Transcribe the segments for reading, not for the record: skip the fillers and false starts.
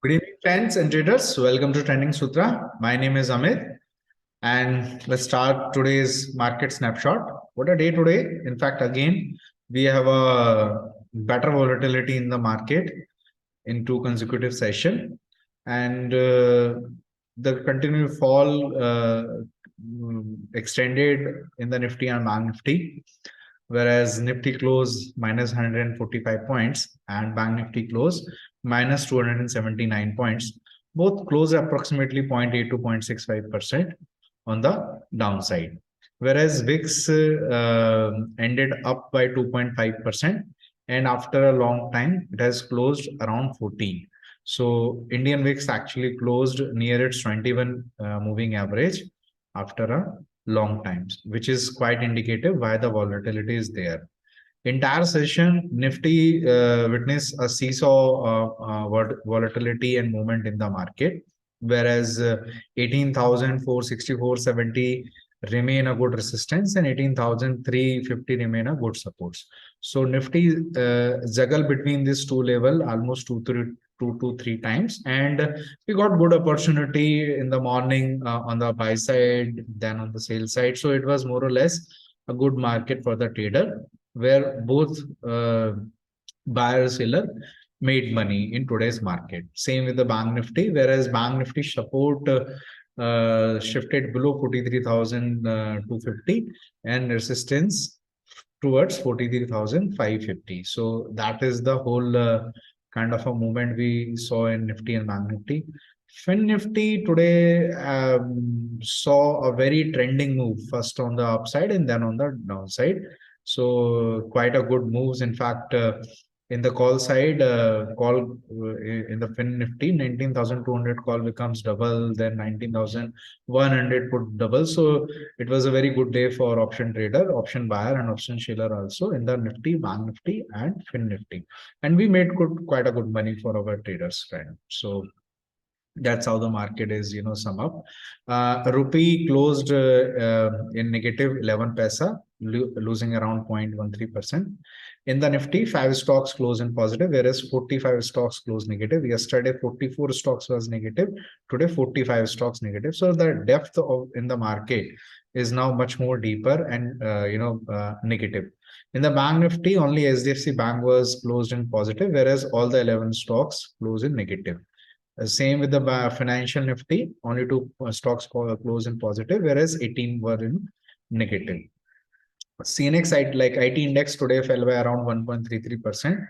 Good evening, friends and traders. Welcome to Trending Sutra. My name is Amit, and let's start today's market snapshot. What a day today! In fact, again, we have a better volatility in the market in two consecutive sessions, and the continued fall extended in the Nifty and Bank Nifty, whereas Nifty closed minus 145 points and Bank Nifty closed minus 279 points. Both closed approximately 0.8 to 0.65% on the downside, whereas VIX ended up by 2.5%, and after a long time, it has closed around 14. So Indian VIX actually closed near its 21 moving average after a long time, which is quite indicative why the volatility is there. Entire session, Nifty witnessed a seesaw volatility and movement in the market, whereas 18,464.70 remain a good resistance and 18,350 remain a good supports. So Nifty juggle between these two level almost two to three times, and we got good opportunity in the morning on the buy side, then on the sell side. So it was more or less a good market for the trader, where both buyer seller made money in today's market. Same with the Bank Nifty, whereas Bank Nifty support shifted below 43,250 and resistance towards 43,550. So that is the whole kind of a movement we saw in Nifty and Bank Nifty. Fin Nifty today saw a very trending move, first on the upside and then on the downside. So quite a good moves. In fact, in the call side, in the Fin Nifty, 19,200 call becomes double, then 19,100 put double. So it was a very good day for option trader, option buyer, and option seller also in the Nifty, Bank Nifty, and Fin Nifty. And we made quite a good money for our traders, friend. So that's how the market is, sum up. Rupee closed in negative 11 paisa, losing around 0.13%. In the Nifty, 5 stocks closed in positive, whereas 45 stocks closed negative. Yesterday, 44 stocks was negative. Today, 45 stocks negative. So the depth in the market is now much more deeper and negative. In the Bank Nifty, only SDFC Bank was closed in positive, whereas all the 11 stocks closed in negative. Same with the financial Nifty, only two stocks close in positive, whereas 18 were in negative. CNX side, like IT index today fell by around 1.33%.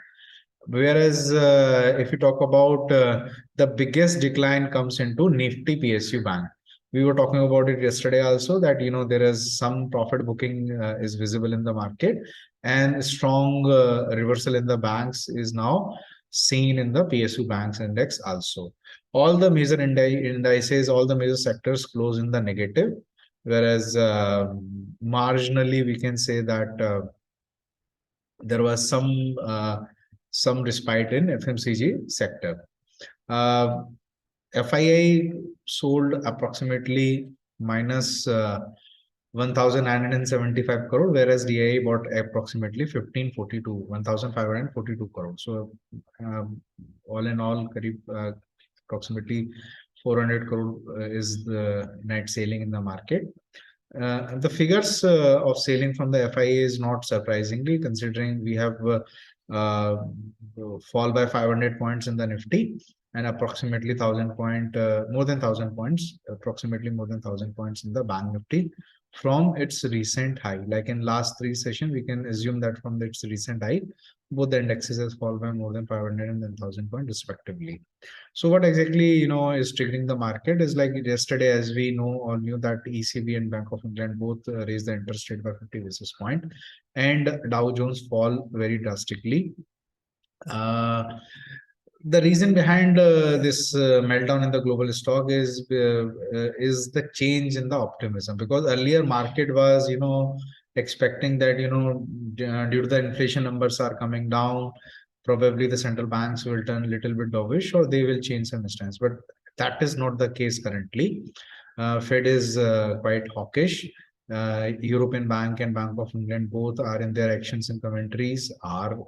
Whereas if you talk about the biggest decline comes into Nifty PSU Bank. We were talking about it yesterday also that, there is some profit booking is visible in the market, and strong reversal in the banks is now seen in the PSU Banks index also. All the major indices, all the major sectors close in the negative, whereas marginally we can say that there was some respite in FMCG sector. FII sold approximately minus 1,975 crore, whereas DII bought approximately 1,542 crore. So all in all, approximately 400 crore is the net selling in the market. The figures of selling from the FIA is not surprisingly, considering we have fall by 500 points in the Nifty and approximately 1,000 point, more than 1,000 points, approximately more than 1,000 points in the Bank Nifty from its recent high. Like in last three sessions, we can assume that from its recent high, both the indexes has fallen by more than 500 and then 1,000 points respectively. So what exactly, is triggering the market is like yesterday, as we know, all knew that ECB and Bank of England both raised the interest rate by 50 basis point, and Dow Jones fall very drastically. The reason behind this meltdown in the global stock is the change in the optimism, because earlier market was expecting that due to the inflation numbers are coming down, probably the central banks will turn a little bit dovish or they will change some stance, but that is not the case currently. Fed is quite hawkish. European Bank and Bank of England both are in their actions and commentaries are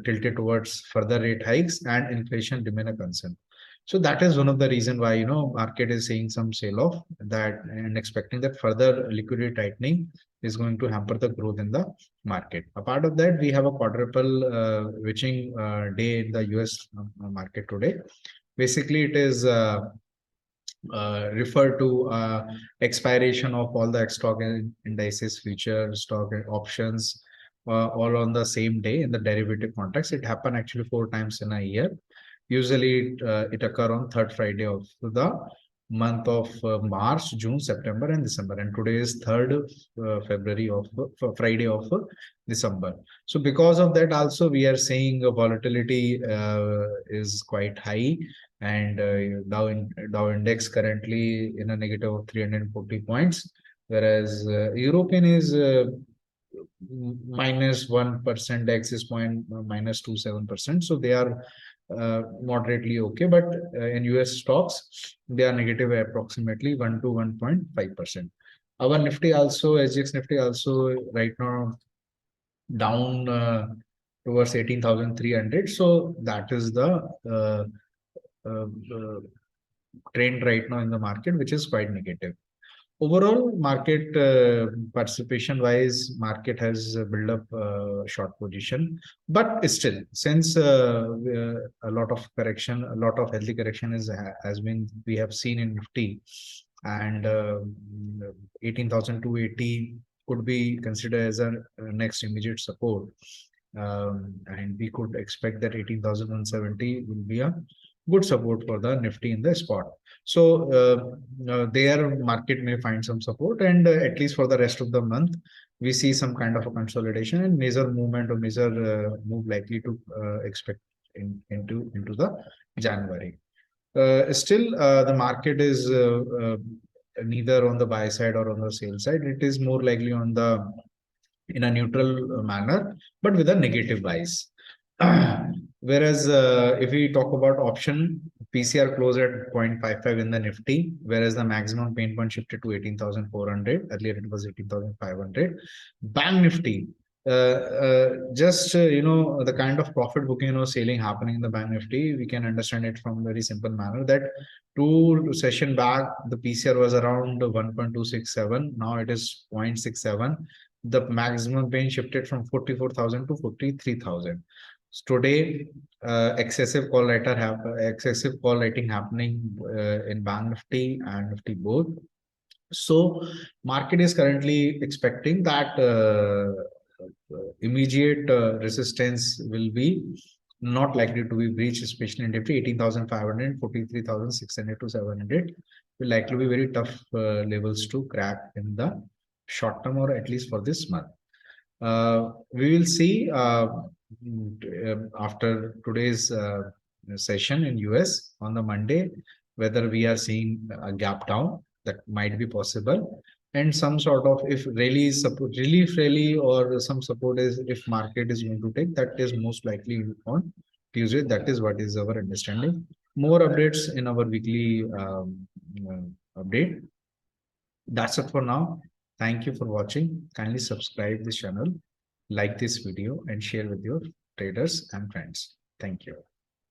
tilted towards further rate hikes, and inflation remain a concern. So that is one of the reason why, market is seeing some sell off that and expecting that further liquidity tightening is going to hamper the growth in the market. Apart of that, we have a quadruple witching day in the US market today. Basically, it is refer to expiration of all the stock indices, future stock options, all on the same day in the derivative contracts. It happened actually 4 times in a year. Usually it occur on third Friday of the month of March, June, September, and December. And today is 3rd February of Friday of December. So because of that, also we are seeing volatility is quite high, and Dow index currently in a negative of 340 points, whereas European is -1%, Axis point -27%. So they are moderately okay, but in US stocks they are negative approximately 1 to 1.5%. Our Nifty also, SGX Nifty also right now down towards 18,300. So that is the trend right now in the market, which is quite negative. Overall, market participation wise, market has built up short position, but still, since a lot of correction, a lot of healthy correction has been we have seen in Nifty, and 18,280 could be considered as a next immediate support, and we could expect that 18,170 will be a good support for the Nifty in the spot. So their market may find some support, and at least for the rest of the month, we see some kind of a consolidation and major movement or major move likely to expect into the January. Still, the market is neither on the buy side or on the sell side. It is more likely on the in a neutral manner, but with a negative bias. Whereas if we talk about option, PCR closed at 0.55 in the Nifty, whereas the maximum pain point shifted to 18,400. Earlier it was 18,500. Bank Nifty, just the kind of profit booking or selling happening in the Bank Nifty, we can understand it from very simple manner that 2 session back the PCR was around 1.267. Now it is 0.67. The maximum pain shifted from 44,000 to 43,000. Today, excessive call writing happening in Bank Nifty and Nifty both. So market is currently expecting that immediate resistance will be not likely to be breached, especially in Nifty 18,500, 43,600 to 700 will likely be very tough levels to crack in the short term, or at least for this month. We will see after today's session in US on the Monday whether we are seeing a gap down. That might be possible, and some sort of if really support, relief rally or some support is if market is going to take, that is most likely on Tuesday. That is what is our understanding. More updates in our weekly update. That's it for now. Thank you for watching. Kindly subscribe this channel, like this video, and share with your traders and friends. Thank you.